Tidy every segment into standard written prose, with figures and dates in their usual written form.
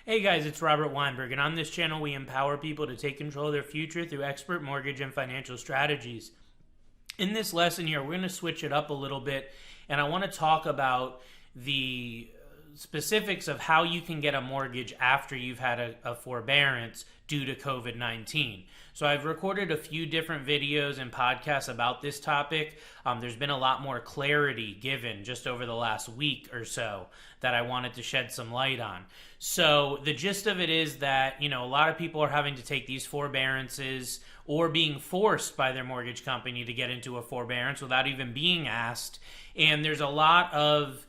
Hey guys, it's Robert Weinberg, and on this channel we empower people to take control of their future through expert mortgage and financial strategies. In this lesson here, we're going to switch it up a little bit, and I want to talk about the specifics of how you can get a mortgage after you've had a forbearance due to COVID-19. So I've recorded a few different videos and podcasts about this topic. There's been a lot more clarity given just over the last week or so that I wanted to shed some light on. So the gist of it is that, a lot of people are having to take these forbearances or being forced by their mortgage company to get into a forbearance without even being asked. And there's a lot of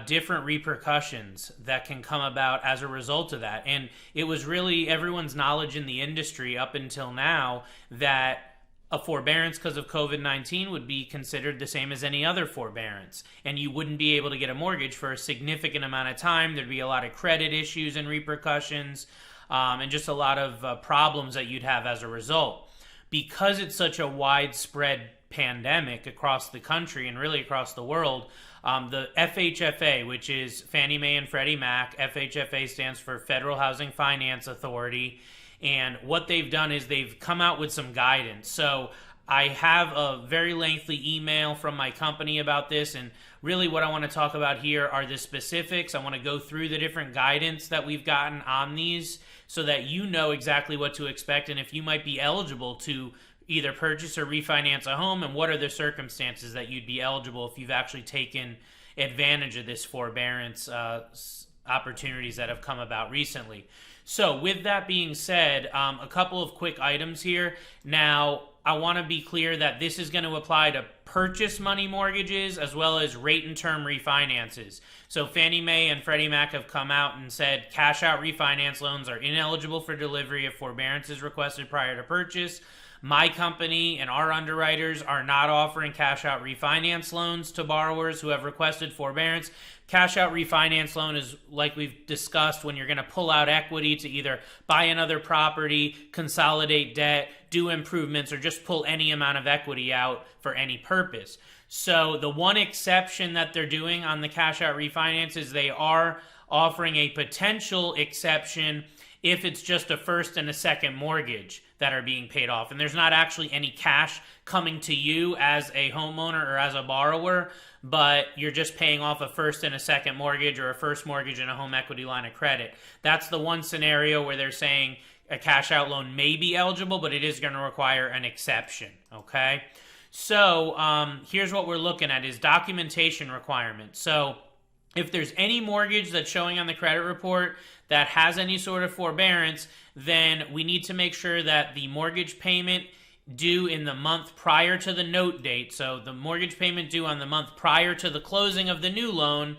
different repercussions that can come about as a result of that. And it was really everyone's knowledge in the industry up until now that a forbearance because of COVID-19 would be considered the same as any other forbearance. And you wouldn't be able to get a mortgage for a significant amount of time. There'd be a lot of credit issues and repercussions, and just a lot of problems that you'd have as a result. Because it's such a widespread pandemic across the country and really across the world, the FHFA, which is Fannie Mae and Freddie Mac, FHFA stands for Federal Housing Finance Authority, and what they've done is they've come out with some guidance. So I have a very lengthy email from my company about this, and really what I want to talk about here are the specifics. I want to go through the different guidance that we've gotten on these so that you know exactly what to expect and if you might be eligible to either purchase or refinance a home, and what are the circumstances that you'd be eligible if you've actually taken advantage of this forbearance opportunities that have come about recently. So with that being said, a couple of quick items here. Now, I want to be clear that this is going to apply to purchase money mortgages as well as rate and term refinances. So Fannie Mae and Freddie Mac have come out and said cash out refinance loans are ineligible for delivery if forbearance is requested prior to purchase. My company and our underwriters are not offering cash out refinance loans to borrowers who have requested forbearance. Cash out refinance loan is, like we've discussed, when you're going to pull out equity to either buy another property, consolidate debt, do improvements, or just pull any amount of equity out for any purpose. So the one exception that they're doing on the cash out refinance is they are offering a potential exception if it's just a first and a second mortgage that are being paid off. And there's not actually any cash coming to you as a homeowner or as a borrower, but you're just paying off a first and a second mortgage or a first mortgage and a home equity line of credit. That's the one scenario where they're saying a cash out loan may be eligible, but it is going to require an exception, okay? So here's what we're looking at is documentation requirements. So if there's any mortgage that's showing on the credit report that has any sort of forbearance, then we need to make sure that the mortgage payment due in the month prior to the note date, so the mortgage payment due on the month prior to the closing of the new loan,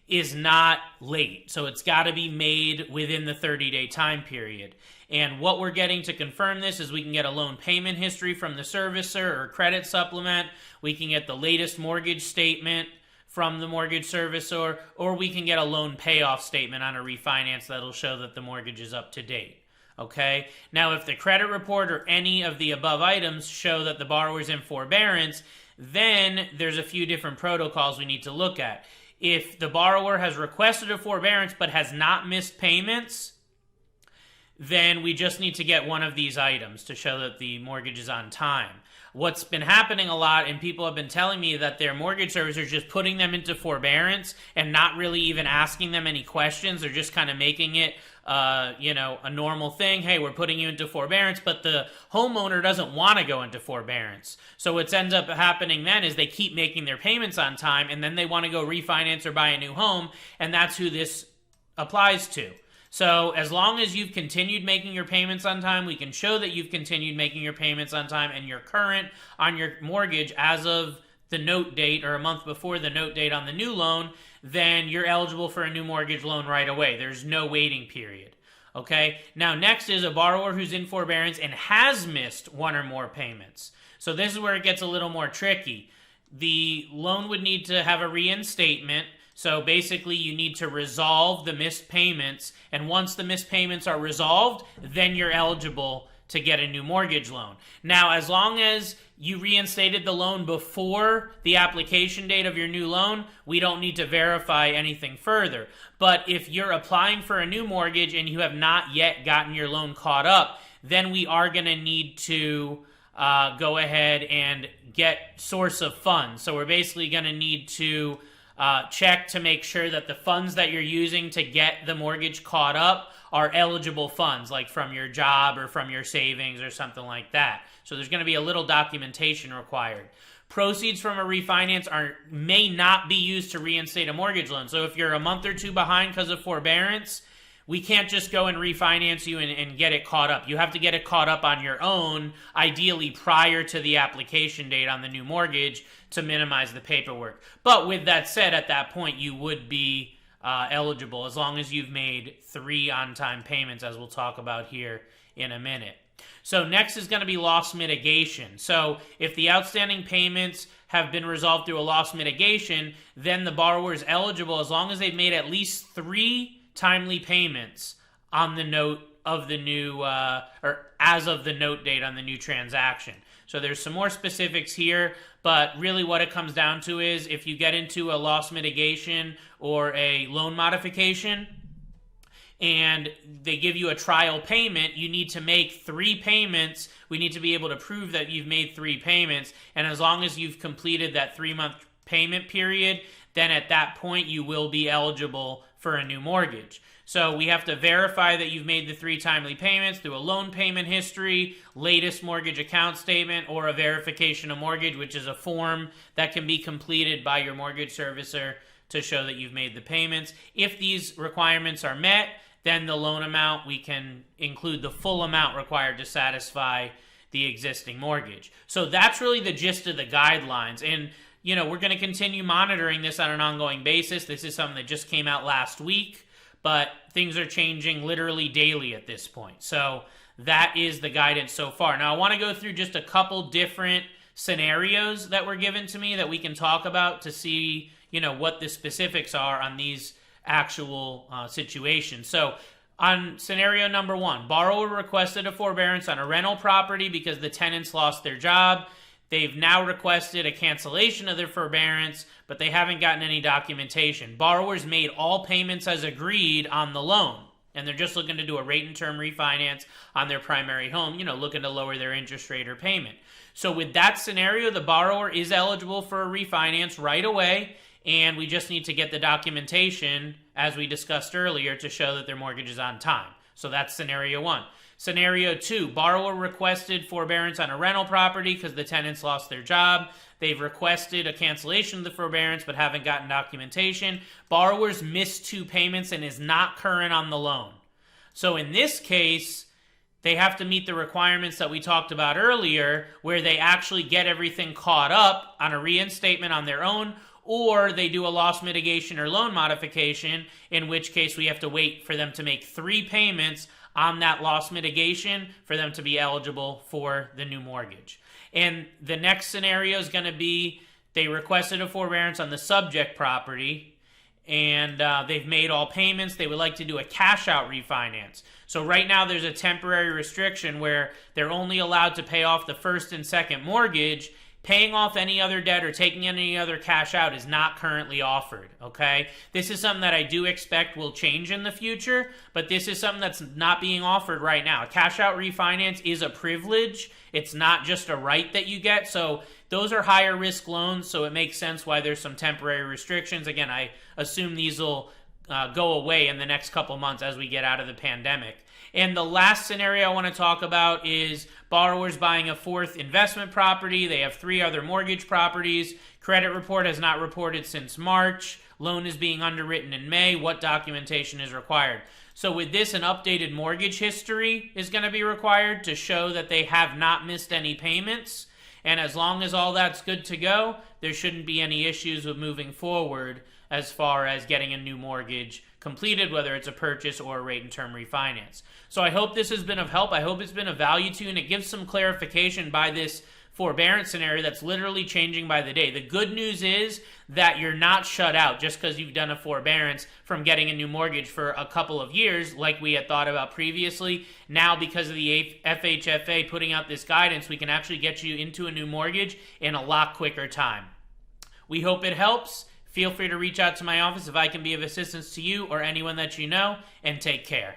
is not late. So it's got to be made within the 30-day time period. And what we're getting to confirm this is we can get a loan payment history from the servicer or credit supplement. We can get the latest mortgage statement from the mortgage servicer, or we can get a loan payoff statement on a refinance that'll show that the mortgage is up to date. Okay? Now, if the credit report or any of the above items show that the borrower's in forbearance, then there's a few different protocols we need to look at. If the borrower has requested a forbearance but has not missed payments, then we just need to get one of these items to show that the mortgage is on time. What's been happening a lot, and people have been telling me that their mortgage servicer is just putting them into forbearance and not really even asking them any questions. They're just kind of making it, a normal thing. Hey, we're putting you into forbearance, but the homeowner doesn't want to go into forbearance. So what ends up happening then is they keep making their payments on time, and then they want to go refinance or buy a new home, and that's who this applies to. So as long as you've continued making your payments on time, we can show that you've continued making your payments on time and you're current on your mortgage as of the note date or a month before the note date on the new loan, then you're eligible for a new mortgage loan right away. There's no waiting period. Okay? Now, next is a borrower who's in forbearance and has missed one or more payments. So this is where it gets a little more tricky. The loan would need to have a reinstatement. So basically, you need to resolve the missed payments, and once the missed payments are resolved, then you're eligible to get a new mortgage loan. Now, as long as you reinstated the loan before the application date of your new loan, we don't need to verify anything further. But if you're applying for a new mortgage and you have not yet gotten your loan caught up, then we are going to need to go ahead and get source of funds. So we're basically going to need to check to make sure that the funds that you're using to get the mortgage caught up are eligible funds, like from your job or from your savings or something like that. So there's going to be a little documentation required. Proceeds from a refinance may not be used to reinstate a mortgage loan. So if you're a month or two behind because of forbearance, we can't just go and refinance you and get it caught up. You have to get it caught up on your own, ideally prior to the application date on the new mortgage to minimize the paperwork. But with that said, at that point, you would be eligible as long as you've made 3 on-time payments, as we'll talk about here in a minute. So next is going to be loss mitigation. So if the outstanding payments have been resolved through a loss mitigation, then the borrower is eligible as long as they've made at least 3 timely payments on the note of the new, or as of the note date on the new transaction. So there's some more specifics here, but really what it comes down to is if you get into a loss mitigation or a loan modification and they give you a trial payment, you need to make 3 payments. We need to be able to prove that you've made 3 payments, and as long as you've completed that 3-month payment period, then at that point you will be eligible for a new mortgage. So we have to verify that you've made the 3 timely payments through a loan payment history, latest mortgage account statement, or a verification of mortgage, which is a form that can be completed by your mortgage servicer to show that you've made the payments. If these requirements are met, then the loan amount, we can include the full amount required to satisfy the existing mortgage. So that's really the gist of the guidelines. And we're going to continue monitoring this on an ongoing basis. This is something that just came out last week, but things are changing literally daily at this point. So that is the guidance so far. Now, I want to go through just a couple different scenarios that were given to me that we can talk about to see, what the specifics are on these actual situations. So on scenario number 1, borrower requested a forbearance on a rental property because the tenants lost their job. They've now requested a cancellation of their forbearance, but they haven't gotten any documentation. Borrowers made all payments as agreed on the loan, and they're just looking to do a rate and term refinance on their primary home, looking to lower their interest rate or payment. So with that scenario, the borrower is eligible for a refinance right away, and we just need to get the documentation, as we discussed earlier, to show that their mortgage is on time. So that's scenario 1. Scenario 2, borrower requested forbearance on a rental property because the tenants lost their job. They've requested a cancellation of the forbearance but haven't gotten documentation. Borrower's missed 2 payments and is not current on the loan. So in this case, they have to meet the requirements that we talked about earlier, where they actually get everything caught up on a reinstatement on their own, or they do a loss mitigation or loan modification, in which case we have to wait for them to make 3 payments on that loss mitigation for them to be eligible for the new mortgage. And the next scenario is going to be they requested a forbearance on the subject property, and they've made all payments. They would like to do a cash-out refinance. So right now there's a temporary restriction where they're only allowed to pay off the first and second mortgage. Paying off any other debt or taking any other cash out is not currently offered, okay? This is something that I do expect will change in the future, but this is something that's not being offered right now. A cash out refinance is a privilege. It's not just a right that you get. So those are higher risk loans, so it makes sense why there's some temporary restrictions. Again, I assume these will go away in the next couple months as we get out of the pandemic. And the last scenario I want to talk about is borrowers buying a 4th investment property. They have 3 other mortgage properties. Credit report has not reported since March. Loan is being underwritten in May. What documentation is required? So with this, an updated mortgage history is going to be required to show that they have not missed any payments. And as long as all that's good to go, there shouldn't be any issues with moving forward as far as getting a new mortgage completed, whether it's a purchase or a rate and term refinance. So I hope this has been of help. I hope it's been of value to you, and it gives some clarification by this forbearance scenario that's literally changing by the day. The good news is that you're not shut out just because you've done a forbearance from getting a new mortgage for a couple of years like we had thought about previously. Now, because of the FHFA putting out this guidance, we can actually get you into a new mortgage in a lot quicker time. We hope it helps. Feel free to reach out to my office if I can be of assistance to you or anyone that you know, and take care.